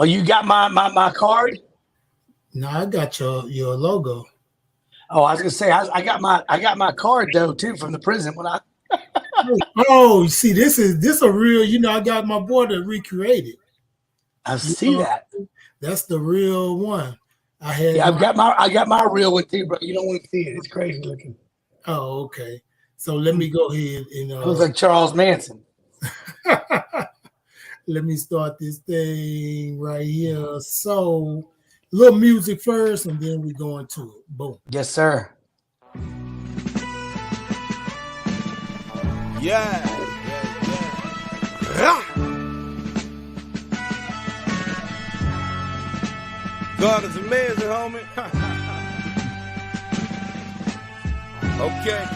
Oh, you got my card? No, I got your logo. Oh, I was gonna say I got my card though too from the prison when I. Oh, see, this a real. I got my boy to recreate it. I see that. That's the real one. I had. Yeah, I got my real one too, bro. You don't want to see it. It's crazy looking. Oh, okay. So let me go ahead and. Looks like Charles Manson. Let me start this thing right here. So, little music first, and then we go into it. Boom. Yes, sir. Yeah. God is amazing, homie. Okay.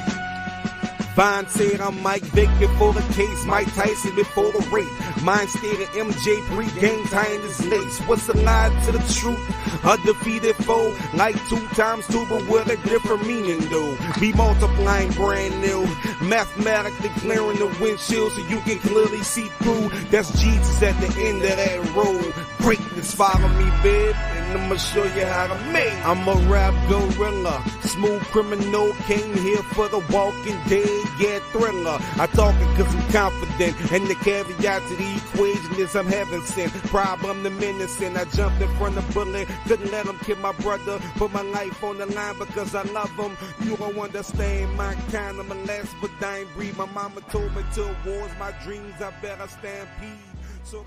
Vine said I'm Mike Vick before the case, Mike Tyson before the rape. Mine stayed at MJ 3 games tying his lace. What's the lie to the truth? A defeated foe, like 2 times 2, but with a different meaning though. Be multiplying brand new, mathematically clearing the windshield so you can clearly see through. That's Jesus at the end of that road. Greatness, follow me, babe, and I'ma show you how to make. I'm a rap gorilla, smooth criminal, came here for the walking dead. Yeah, thriller. I talk it cause I'm confident. And the caveat to the equation is I'm heaven sent. Problem the menacing. I jumped in front of bullet. Couldn't let him kill my brother. Put my life on the line because I love him. You don't understand my kind. I'm a last but dying breed. My mama told me to war's my dreams. I better stampede. So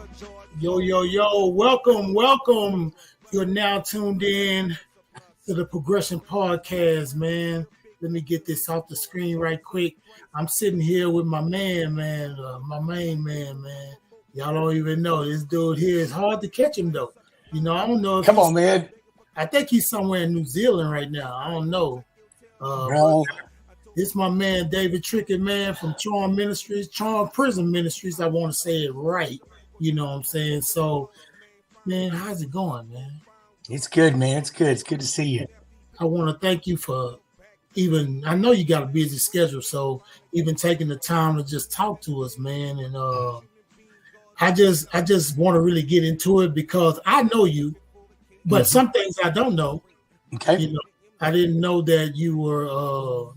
Yo. Welcome. You're now tuned in to the Progression Podcast, man. Let me get this off the screen right quick. I'm sitting here with my man, my main man. Y'all don't even know this dude here. It's hard to catch him though. I don't know. Come on, man. I think he's somewhere in New Zealand right now. I don't know. This is my man David Trickett, man, from C.H.A.R.M Ministries, C.H.A.R.M Prison Ministries. I want to say it right. You know what I'm saying? So, man, how's it going, man? It's good, man. It's good. It's good to see you. I want to thank you for I know you got a busy schedule, so even taking the time to just talk to us, man. And I just want to really get into it because I know you, but some things I don't know. Okay. I didn't know that you were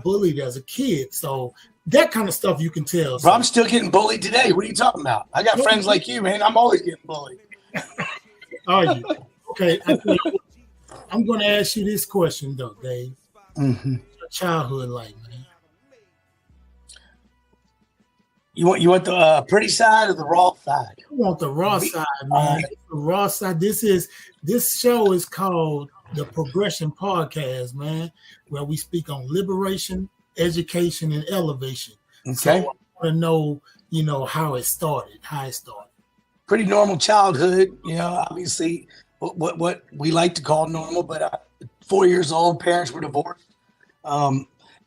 bullied as a kid, so that kind of stuff you can tell. Bro, I'm still getting bullied today. What are you talking about? I got friends like you, man. I'm always getting bullied. Are you? Okay. I'm going to ask you this question, though, Dave. Mm-hmm. What's your childhood like, man? You want the pretty side or the raw side? I want the raw side, man. The raw side. This show is called the Progression Podcast, man, where we speak on liberation, education, and elevation. Okay. So I want to know, how it started. Pretty normal childhood, obviously what we like to call normal, but 4 years old, parents were divorced.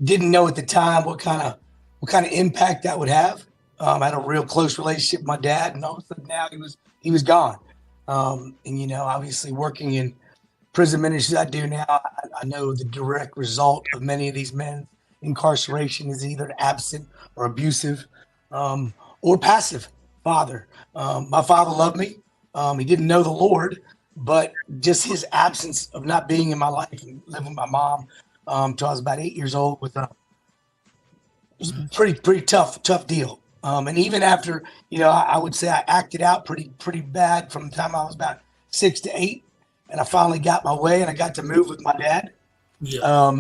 Didn't know at the time what kind of impact that would have. I had a real close relationship with my dad, and all of a sudden now he was gone. And obviously working in prison ministries I do now, I know the direct result of many of these men's incarceration is either absent or abusive or passive father. My father loved me. He didn't know the Lord, but just his absence of not being in my life and living with my mom till I was about 8 years old it was a pretty tough deal. And even after, I would say I acted out pretty bad from the time I was about 6 to 8, and I finally got my way and I got to move with my dad. Yeah.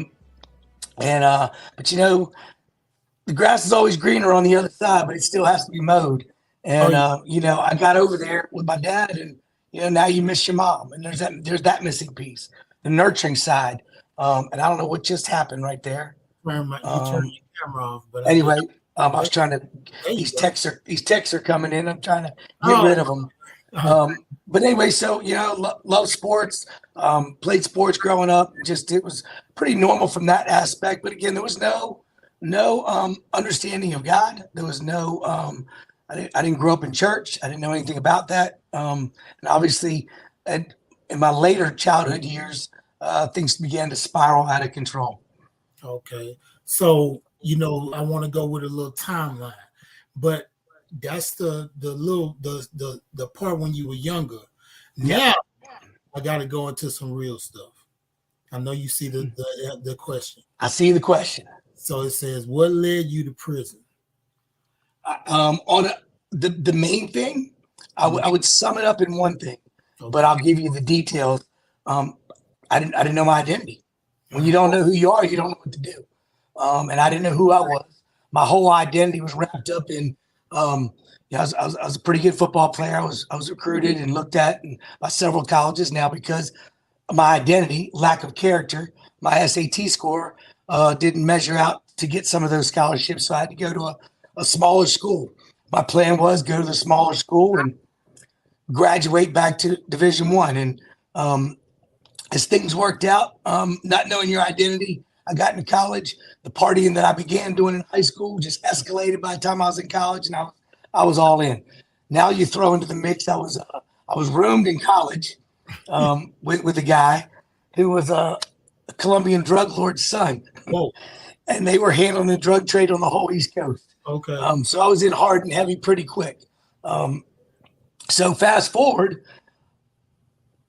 But the grass is always greener on the other side, but it still has to be mowed. And I got over there with my dad, and now you miss your mom, and there's that missing piece, the nurturing side. And I don't know what just happened right there. You turned your camera off, but anyway, I was trying to. These texts are coming in. I'm trying to get rid of them. But anyway, so love sports, played sports growing up. It was pretty normal from that aspect. But again, there was no understanding of God. There was no. I didn't grow up in church. I didn't know anything about that. And obviously, in my later childhood years, things began to spiral out of control. Okay, so I want to go with a little timeline, but that's the little the part when you were younger. Yeah. Now I got to go into some real stuff. I know you see the question. I see the question. So it says, what led you to prison? The main thing, I would sum it up in one thing, but I'll give you the details. I didn't know my identity. When you don't know who you are, you don't know what to do. And I didn't know who I was. My whole identity was wrapped up in. I was a pretty good football player. I was recruited and looked at by several colleges now because of my identity, lack of character. My SAT score didn't measure out to get some of those scholarships, so I had to go to a smaller school. My plan was go to the smaller school and graduate back to Division I. And as things worked out, not knowing your identity, I got into college. The partying that I began doing in high school just escalated by the time I was in college, and I was all in. Now you throw into the mix, I was roomed in college with a guy who was a Colombian drug lord's son. Whoa. And they were handling the drug trade on the whole East Coast. Okay. So I was in hard and heavy pretty quick. So fast forward,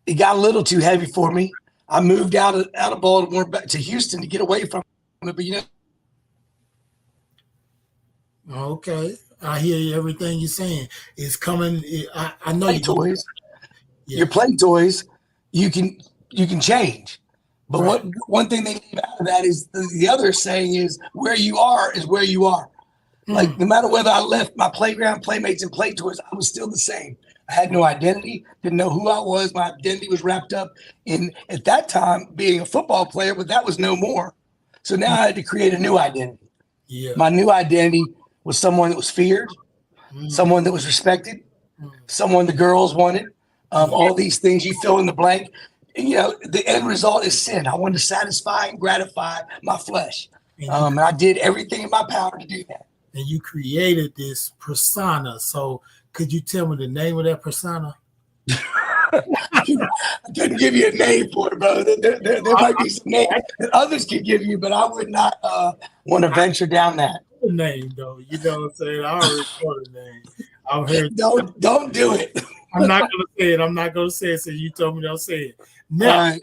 it got a little too heavy for me. I moved out of Baltimore back to Houston to get away from it. But Okay, I hear you, everything you're saying. It's coming. I know play you toys. Yeah. Your play toys, you can change. But one thing they leave out of that is the other saying is where you are is where you are. Like no matter whether I left my playground, playmates, and play toys, I was still the same. I had no identity, didn't know who I was. My identity was wrapped up in, at that time, being a football player, but that was no more. So now I had to create a new identity. Yeah. My new identity was someone that was feared, someone that was respected, someone the girls wanted, all these things, you fill in the blank. And, the end result is sin. I wanted to satisfy and gratify my flesh. And I did everything in my power to do that. And you created this persona. So could you tell me the name of that persona? I couldn't give you a name for it, brother. There might be some names that others could give you, but I would not want to venture down that. The name, though. You know what I'm saying? I already know the name. I've heard. Don't do it. I'm not gonna say it. I'm not gonna say it. So you told me don't say it. Now,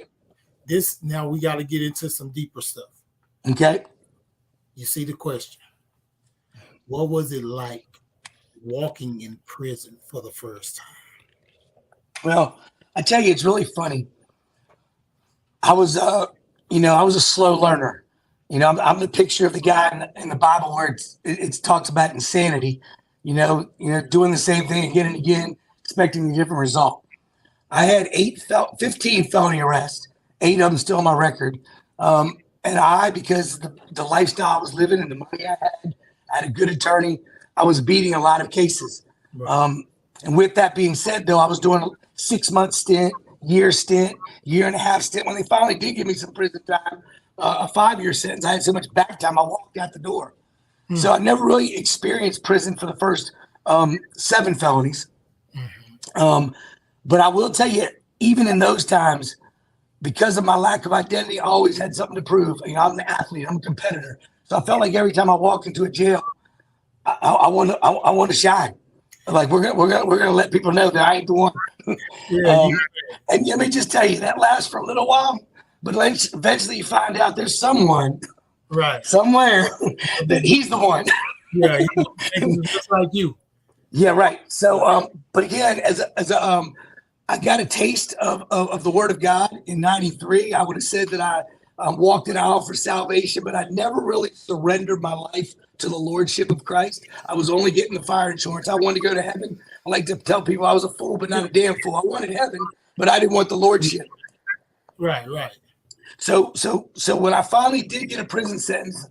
now we got to get into some deeper stuff. Okay. You see the question. What was it like walking in prison for the first time? Well, I tell you, it's really funny. I was, I was a slow learner. I'm the picture of the guy in the Bible where it talks about insanity. Doing the same thing again and again, expecting a different result. I had 15 felony arrests, 8 of them still on my record. And because the lifestyle I was living and the money I had a good attorney. I was beating a lot of cases. Right. And with that being said, though, I was doing a 6-month stint, year and a half stint. When they finally did give me some prison time, a 5-year sentence, I had so much back time, I walked out the door. So I never really experienced prison for the first 7 felonies. But I will tell you, even in those times, because of my lack of identity, I always had something to prove. I'm an athlete, I'm a competitor. So I felt like every time I walked into a jail, I want to shine. Like we're gonna let people know that I ain't the one. And let me just tell you, that lasts for a little while, but eventually you find out there's someone, right, somewhere that he's the one. Yeah, he's just like you. Yeah, right. So, but again, I got a taste of the Word of God in '93. I would have said that I walked an aisle for salvation, but I never really surrendered my life to the Lordship of Christ. I was only getting the fire insurance. I wanted to go to heaven. I like to tell people I was a fool, but not a damn fool. I wanted heaven, but I didn't want the Lordship. Right. So when I finally did get a prison sentence,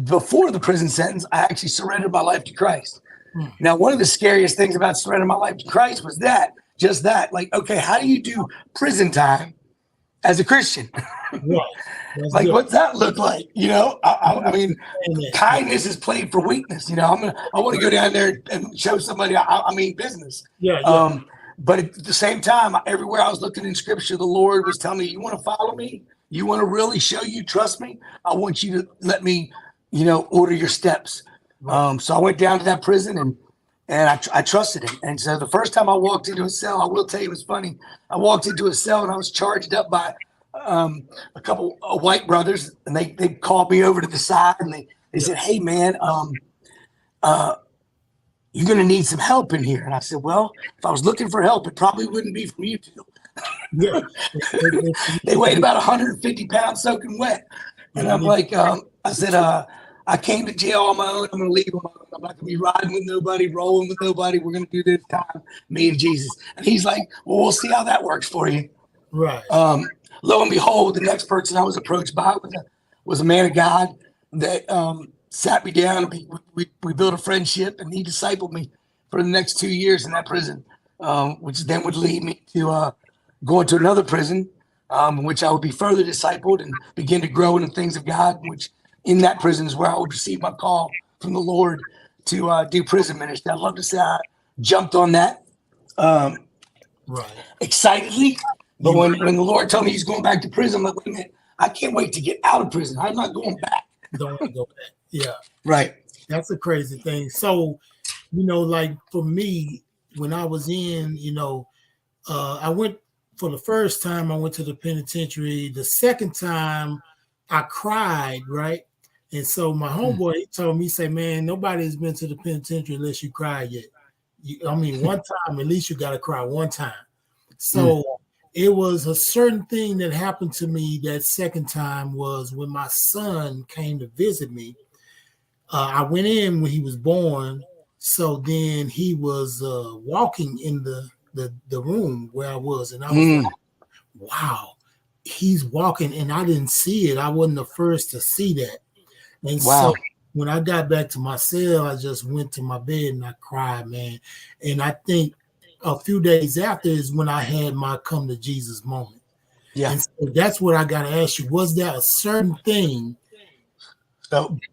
before the prison sentence, I actually surrendered my life to Christ. Now, one of the scariest things about surrendering my life to Christ was just that. Like, okay, how do you do prison time as a Christian? Right. Like, what's that look like? I mean, kindness is played for weakness. I want to go down there and show somebody I mean business. Yeah. But at the same time, everywhere I was looking in Scripture, the Lord was telling me, "You want to follow me? You want to really show you trust me? I want you to let me, order your steps." So I went down to that prison and I trusted him. And so the first time I walked into a cell, I will tell you, it was funny. I walked into a cell and I was charged up by a couple of white brothers, and they called me over to the side and they said, "Hey man, you're going to need some help in here." And I said, "Well, if I was looking for help, it probably wouldn't be from you two." Yeah. They weighed about 150 pounds soaking wet. And I'm like, I said, I came to jail on my own. I'm going to leave on my own. I'm not going to be riding with nobody, rolling with nobody. We're going to do this time, me and Jesus. And he's like, "Well, we'll see how that works for you." Right. Lo and behold, the next person I was approached by was a man of God that sat me down. We built a friendship, and he discipled me for the next 2 years in that prison, which then would lead me to going to another prison, in which I would be further discipled and begin to grow in the things of God, which in that prison is where I would receive my call from the Lord to do prison ministry. I'd love to say I jumped on that excitedly. But when the Lord told me he's going back to prison, I'm like, wait a minute, I can't wait to get out of prison. I'm not going back. Don't want to go back. Yeah. Right. That's a crazy thing. So, like for me, when I was in, I went for the first time, I went to the penitentiary. The second time I cried, right? And so my homeboy he told me, he said, "Man, nobody's been to the penitentiary unless you cry yet. One time, at least you got to cry one time." So it was a certain thing that happened to me that second time was when my son came to visit me. I went in when he was born. So then he was walking in the room where I was. And I was like, wow, he's walking. And I didn't see it. I wasn't the first to see that. And so when I got back to my cell, I just went to my bed and I cried, man. And I think a few days after is when I had my come to Jesus moment. Yeah. And so that's what I got to ask you. Was there a certain thing,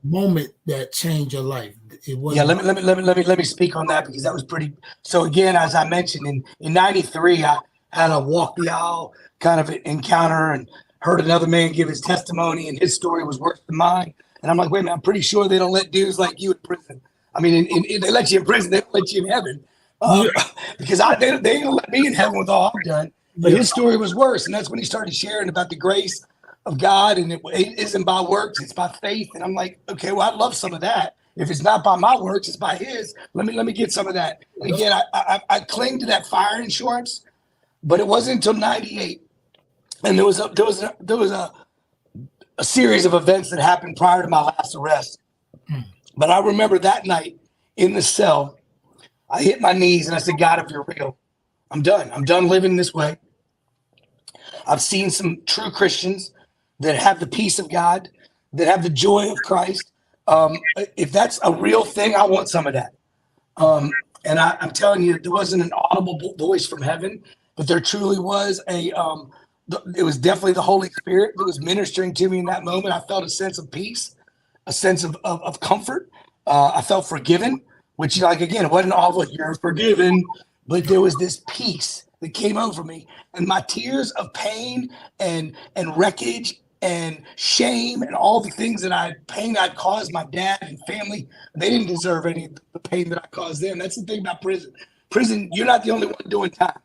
moment that changed your life? It wasn't. Let me speak on that because that was pretty. So again, as I mentioned, in '93, I had a walk the aisle kind of encounter and heard another man give his testimony, and his story was worse than mine. And I'm like, wait a minute, I'm pretty sure they don't let dudes like you in prison. I mean, they let you in prison, they don't let you in heaven. Because they ain't gonna let me in heaven with all I've done. But his story was worse, and that's when he started sharing about the grace of God, and it isn't by works, it's by faith. And I'm like, okay, well, I'd love some of that. If it's not by my works, it's by his. Let me get some of that. And again, I cling to that fire insurance, but it wasn't until '98, and there was a series of events that happened prior to my last arrest. But I remember that night in the cell, I hit my knees and I said, "God, if you're real, I'm done. I'm done living this way. I've seen some true Christians that have the peace of God, that have the joy of Christ. If that's a real thing, I want some of that." And I'm telling you, there wasn't an audible voice from heaven, but there truly was it was definitely the Holy Spirit that was ministering to me in that moment. I felt a sense of peace, a sense of comfort. I felt forgiven, which, again, it wasn't all like "you're forgiven," but there was this peace that came over me, and my tears of pain and wreckage and shame and all the things that I'd caused my dad and family, they didn't deserve any of the pain that I caused them. That's the thing about prison. Prison, you're not the only one doing time.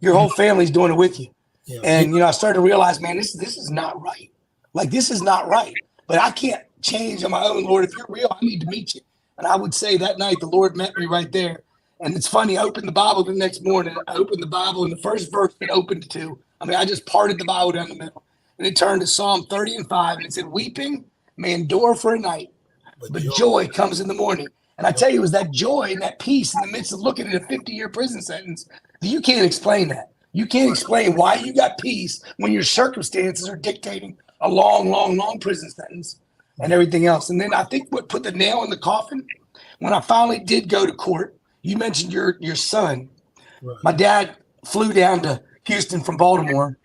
Your whole family's doing it with you. Yeah. And, I started to realize, man, this is not right. Like, this is not right. But I can't change on my own, Lord. If you're real, I need to meet you. And I would say that night, the Lord met me right there. And it's funny, I opened the Bible the next morning. I opened the Bible, and the first verse it opened to, I just parted the Bible down the middle. And it turned to Psalm 30:5, and it said, "Weeping may endure for a night, but joy comes in the morning." And I tell you, it was that joy and that peace in the midst of looking at a 50-year prison sentence that you can't explain that. You can't explain why you got peace when your circumstances are dictating a long, long, long prison sentence and everything else. And then I think what put the nail in the coffin, when I finally did go to court, you mentioned your son. Right. My dad flew down to Houston from Baltimore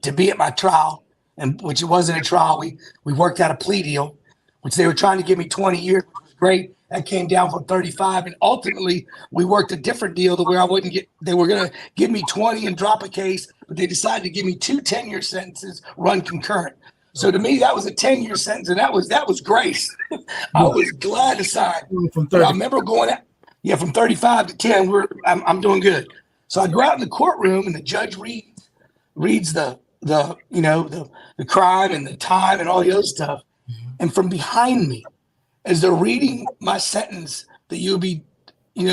to be at my trial, and which it wasn't a trial. We worked out a plea deal, which they were trying to give me 20 years, which was great. That came down from 35, and ultimately we worked a different deal to where they were going to give me 20 and drop a case, but they decided to give me 2 10-year sentences run concurrent. So to me, that was a 10-year sentence, and that was grace. I was glad to sign. But I remember going out, from 35 to 10, I'm doing good. So I go out in the courtroom, and the judge reads the crime and the time and all the other stuff. And from behind me, as they're reading my sentence, that you'll be,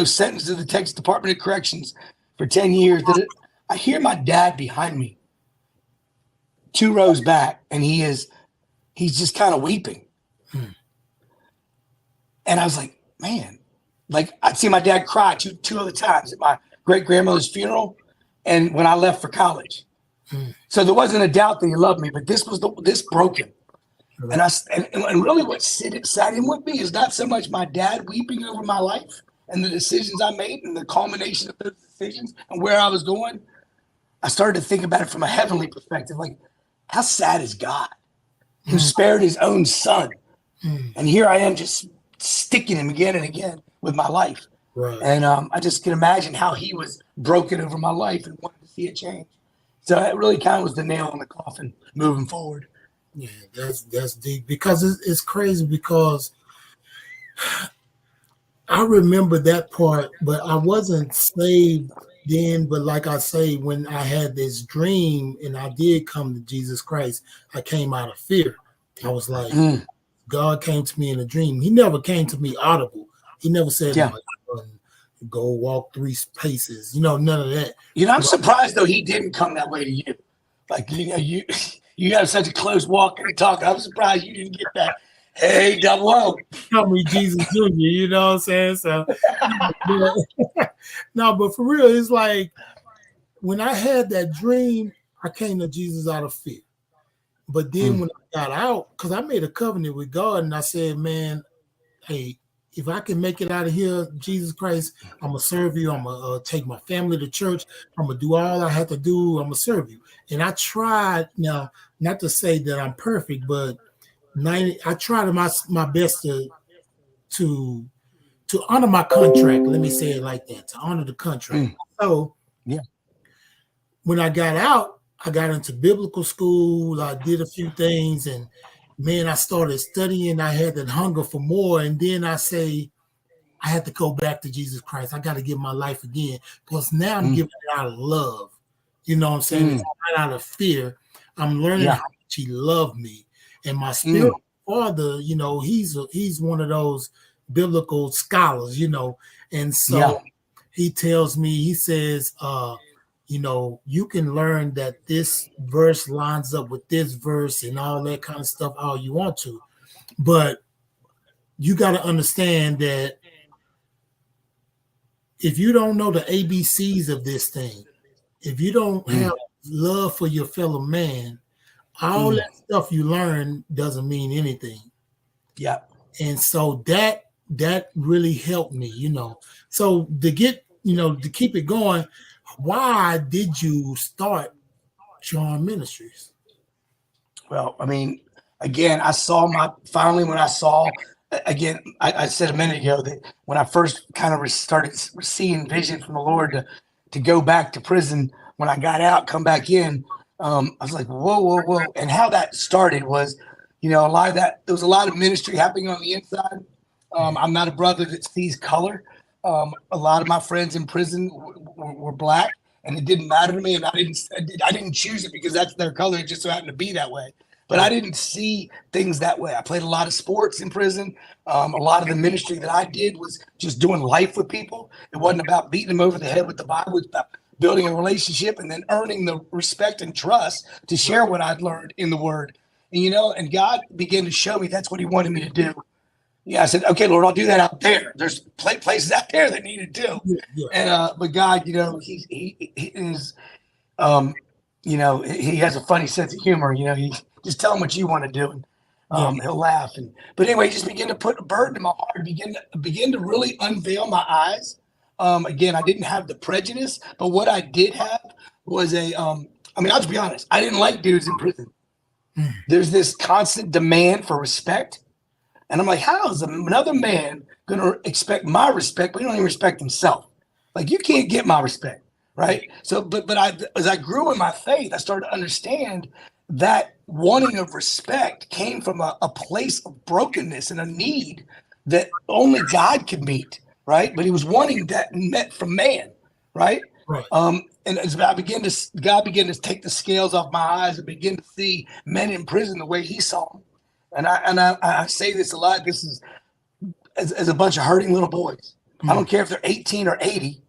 sentenced to the Texas Department of Corrections for 10 years, I hear my dad behind me, 2 rows back, and he's just kind of weeping. And I was like, man, like I'd see my dad cry two other times at my great grandmother's funeral and when I left for college. So there wasn't a doubt that he loved me, but this broke him. And really what sat in with me is not so much my dad weeping over my life and the decisions I made and the culmination of those decisions and where I was going. I started to think about it from a heavenly perspective. Like, how sad is God who spared his own son? And here I am just sticking him again and again with my life. Right. And I just can imagine how he was broken over my life and wanted to see it change. So it really kind of was the nail in the coffin moving forward. Yeah, that's deep because it's crazy because I remember that part, but I wasn't saved then. But like I say, when I had this dream and I did come to Jesus Christ, I came out of fear. I was like, God came to me in a dream. He never came to me audible. He never said, go walk 3 paces. None of that. I'm surprised though he didn't come that way to you. Like, you have such a close walk and talk. I'm surprised you didn't get that. Hey, double O. Call me Jesus Jr., you know what I'm saying? So, no, but for real, it's like when I had that dream, I came to Jesus out of fear. But then when I got out, because I made a covenant with God and I said, man, hey, if I can make it out of here, Jesus Christ, I'm going to serve you. I'm going to take my family to church. I'm going to do all I have to do. I'm going to serve you. And I tried, now, not to say that I'm perfect, but I tried my best to honor my contract. Let me say it like that, to honor the contract. So when I got out, I got into biblical school. I did a few things and man, I started studying. I had that hunger for more. And then I say, I had to go back to Jesus Christ. I got to give my life again because now I'm giving it out of love. You know what I'm saying? It's not out of fear. I'm learning how much he loved me. And my spiritual father, he's one of those biblical scholars, And so he tells me, he says, you can learn that this verse lines up with this verse and all that kind of stuff all you want to. But you got to understand that if you don't know the ABCs of this thing, if you don't have love for your fellow man, all that stuff you learn doesn't mean anything. Yeah. And so that really helped me, So to get, to keep it going, why did you start C.H.A.R.M Ministries? Well, I mean, again, I said a minute ago that when I first kind of started seeing vision from the Lord to go back to prison, when I got out, come back in, I was like, whoa. And how that started was, a lot of that, there was a lot of ministry happening on the inside. I'm not a brother that sees color. A lot of my friends in prison were black, and it didn't matter to me. And I didn't choose it because that's their color. It just so happened to be that way. But I didn't see things that way. I played a lot of sports in prison. A lot of the ministry that I did was just doing life with people. It wasn't about beating them over the head with the Bible. It was about building a relationship and then earning the respect and trust to share what I'd learned in the Word. And, and God began to show me that's what he wanted me to do. Yeah, I said, okay, Lord, I'll do that out there. There's places out there that need it too. And but God, he is, he has a funny sense of humor. He just tell him what you want to do, and he'll laugh. But anyway, he just began to put a burden in my heart. Begin to really unveil my eyes. Again, I didn't have the prejudice, but what I did have was I'll just be honest. I didn't like dudes in prison. There's this constant demand for respect. And I'm like, how is another man going to expect my respect, but he don't even respect himself? Like, you can't get my respect, right? So, but as I grew in my faith, I started to understand that wanting of respect came from a place of brokenness and a need that only God could meet, right? But he was wanting that met from man, right? Right. And as God began to take the scales off my eyes and begin to see men in prison the way he saw them. And I say this a lot. This is as a bunch of hurting little boys. I don't care if they're 18 or 80.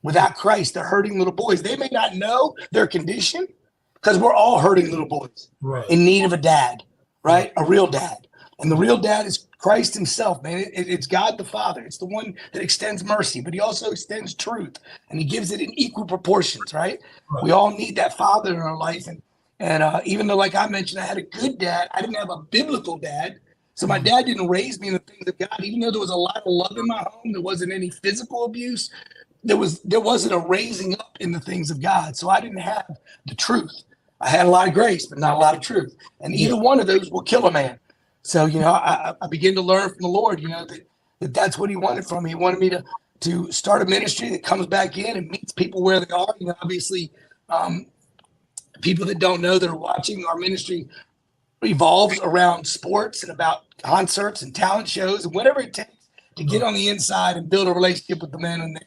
Without Christ, they're hurting little boys. They may not know their condition because we're all hurting little boys in need of a dad, right? A real dad. And the real dad is Christ himself, man. It's God the Father. It's the one that extends mercy, but he also extends truth, and he gives it in equal proportions, right? We all need that father in our life. And even though, like I mentioned, I had a good dad, I didn't have a biblical dad. So my dad didn't raise me in the things of God. Even though there was a lot of love in my home, there wasn't any physical abuse. There wasn't a raising up in the things of God. So I didn't have the truth. I had a lot of grace, but not a lot of truth. And either one of those will kill a man. So, I began to learn from the Lord, that's what he wanted from me. He wanted me to start a ministry that comes back in and meets people where they are. Obviously, people that don't know that are watching, our ministry revolves around sports and about concerts and talent shows and whatever it takes to get on the inside and build a relationship with the men in there.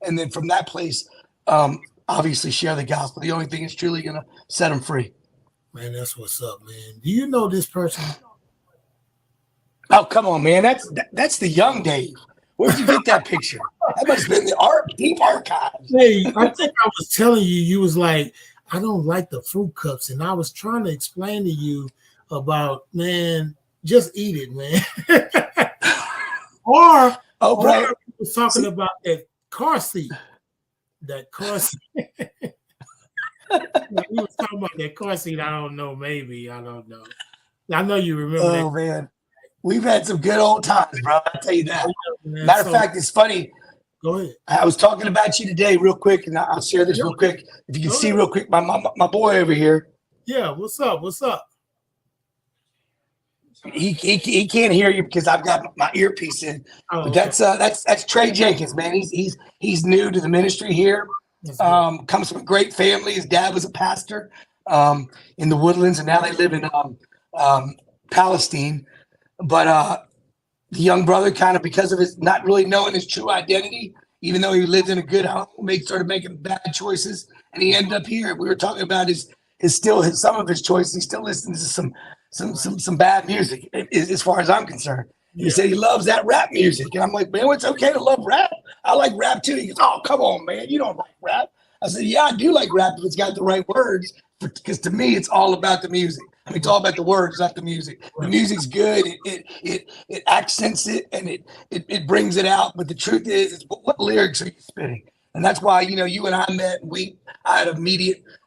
And then from that place, obviously share the gospel. The only thing that's truly going to set them free. Man, that's what's up, man. Do you know this person? Oh, come on, man. That's the young Dave. Where'd you get that picture? That must have been the deep archives. Hey, I think I was telling you, you was like, I don't like the fruit cups. And I was trying to explain to you about, man, just eat it, man. or he was talking about that car seat. That car seat. He was talking about that car seat. I don't know. Maybe. I don't know. I know you remember that. Oh, man. We've had some good old times, bro. I'll tell you that. Matter of fact, it's funny. Go ahead. I was talking about you today real quick, and I'll share this real quick. If you can see real quick, my boy over here. Yeah, what's up? What's up? He can't hear you because I've got my earpiece in. But that's Trey Jenkins, man. He's new to the ministry here. Comes from a great family. His dad was a pastor in the Woodlands, and now they live in Palestine. But the young brother, kind of because of his not really knowing his true identity, even though he lived in a good home, started making bad choices, and he ended up here. We were talking about some of his choices. He still listens to some bad music, as far as I'm concerned. He said he loves that rap music, and I'm like, man, it's okay to love rap. I like rap too. He goes, oh, come on, man, you don't like rap. I said, yeah, I do like rap if it's got the right words, because to me, it's all about the music. I mean, it's all about the words, not the music. The music's good. It accents it and it brings it out. But the truth is what lyrics are you spitting? And that's why, you and I met. I had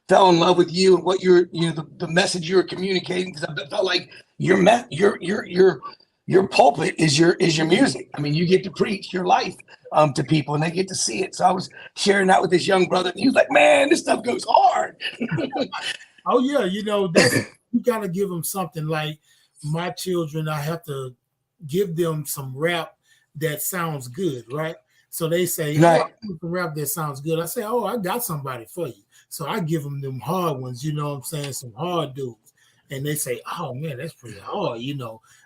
fell in love with you and what the message you were communicating, because I felt like your pulpit is your music. I mean, you get to preach your life to people, and they get to see it. So I was sharing that with this young brother, and he was like, "Man, this stuff goes hard." Oh yeah, you got to give them something. Like my children, I have to give them some rap that sounds good, right? So they say, right. Oh, rap that sounds good. I say, oh, I got somebody for you. So I give them hard ones, you know what I'm saying? Some hard dudes. And they say, oh man, that's pretty hard,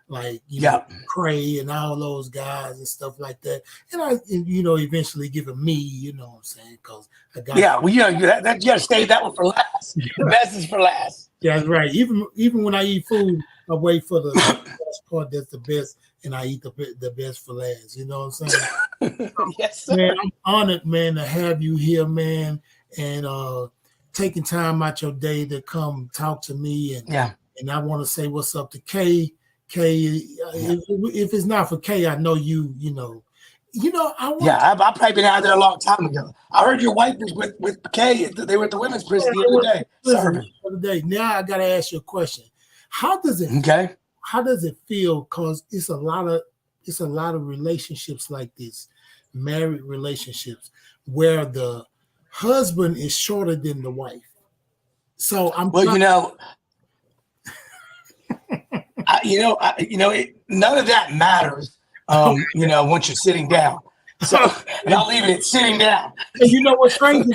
like, Cray and all those guys and stuff like that. And I, eventually give them me, you know what I'm saying? Because I got you gotta save that one for last. The best is for last. Yeah, that's right. Even when I eat food, I wait for the best part that's the best, and I eat the best for last. You know what I'm saying? Yes, sir. Man, I'm honored, man, to have you here, man, and taking time out your day to come talk to me. And I want to say what's up to Kay. If it's not for Kay, I know you. I've probably been out there a long time ago. I heard your wife was with Kay. They were at the women's prison the other day. Now I got to ask you a question. How does it? Okay. How does it feel? Because it's a lot of relationships like this, married relationships, where the husband is shorter than the wife. So none of that matters. Once you're sitting down. So, and I'll leave it at sitting down. And you know what's crazy?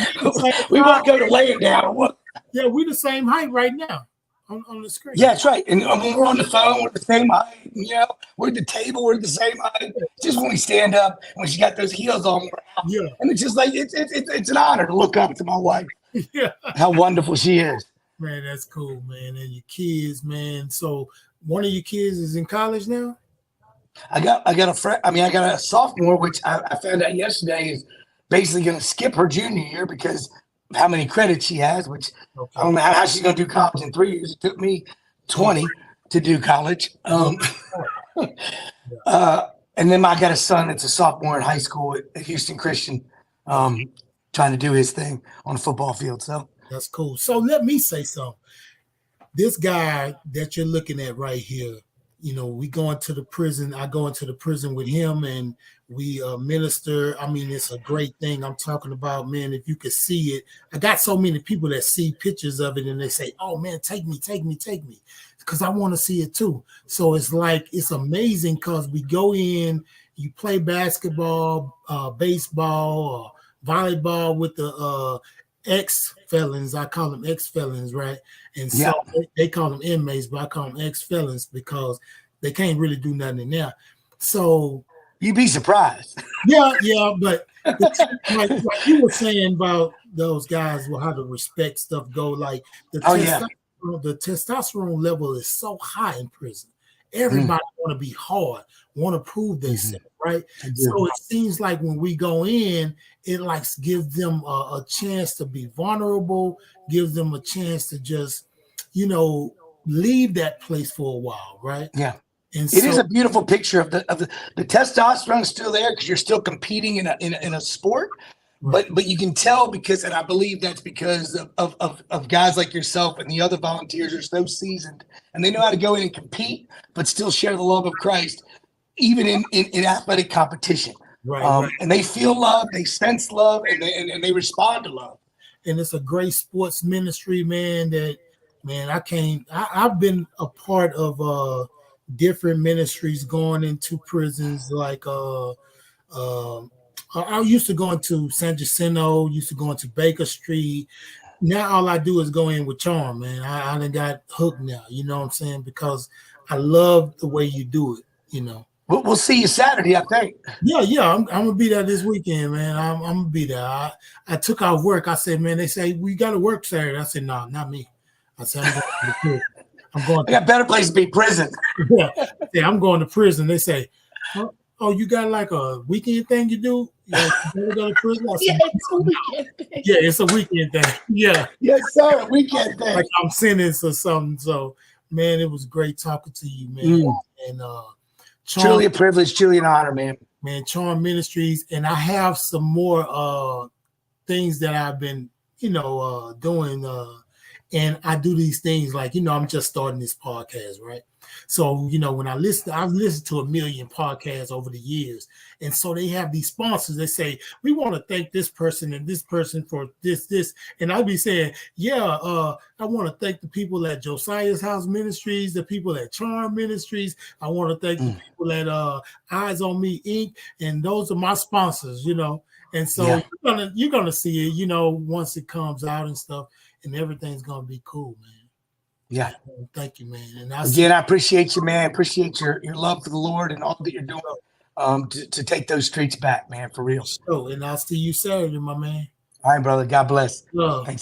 We won't go to laying down or what? Yeah, we're the same height right now. on the screen. Yeah, that's right. And when we're on the phone, we're the same height. You know, we're at the table, we're the same height. Just when we stand up, when she got those heels on, we're out. Yeah. And it's just like it's an honor to look up to my wife. Yeah. How wonderful she is. Man, that's cool, man. And your kids, man. So one of your kids is in college now? I got a friend. I mean, I got a sophomore, which I found out yesterday is basically going to skip her junior year because of how many credits she has. Which I don't know how she's going to do college in 3 years. It took me 20 to do college. And then I got a son that's a sophomore in high school at Houston Christian, trying to do his thing on the football field. So that's cool. So let me say something. This guy that you're looking at right here, you know, we go into the prison. I go into the prison with him and we minister. I mean, it's a great thing. I'm talking about, man, if you could see it. I got so many people that see pictures of it and they say, oh, man, take me. Because I want to see it too. So it's like, it's amazing because we go in, you play basketball, baseball, volleyball with the ex-felons. I call them ex-felons, right? And so they call them inmates, but I call them ex-felons because they can't really do nothing in there. So you'd be surprised. Yeah, but like you were saying about those guys, well, how the respect stuff go, like the testosterone level is so high in prison. Everybody want to be hard, want to prove themselves, right? So it seems like when we go in, it like gives them a chance to be vulnerable, gives them a chance to just, you know, leave that place for a while, right? Yeah. And it is a beautiful picture of the testosterone is still there because you're still competing in a sport. Right. But you can tell because, and I believe that's because of guys like yourself and the other volunteers are so seasoned and they know how to go in and compete, but still share the love of Christ, even in athletic competition. Right. And they feel love, they sense love, and they respond to love. And it's a great sports ministry, man. I've been a part of different ministries going into prisons like I used to go into San Jacinto, used to go into Baker Street. Now all I do is go in with C.H.A.R.M, man. I done got hooked now, you know what I'm saying? Because I love the way you do it, you know. We'll see you Saturday, I think. Yeah, I'm gonna be there this weekend, man. I'm gonna be there. I took off work. I said, man, they say we gotta work Saturday. I said, no, not me. I said, I'm going. I got better place to be, prison. Yeah, I'm going to prison. They say, oh, you got like a weekend thing you do? Yeah, you go to prison? Yeah, it's a weekend thing. Yeah, it's a weekend thing. Yeah. Yes, sir, a weekend thing. Like I'm sentenced or something. So, man, it was great talking to you, man. And truly a privilege, truly an honor, man. Man, C.H.A.R.M Ministries. And I have some more things that I've been, doing. And I do these things like, I'm just starting this podcast, right? So, when I've listened to 1 million podcasts over the years. And so they have these sponsors. They say, we want to thank this person and this person for this. And I'll be saying, I want to thank the people at Josiah's House Ministries, the people at C.H.A.R.M Ministries. I want to thank the people at Eyes on Me Inc. And those are my sponsors, And so you're gonna see it, once it comes out and stuff, and everything's gonna be cool, man. Yeah. Thank you, man. And I appreciate you, man. Appreciate your love for the Lord and all that you're doing to take those streets back, man, for real. Oh, and I'll see you Saturday, my man. All right, brother. God bless. Love. Thanks.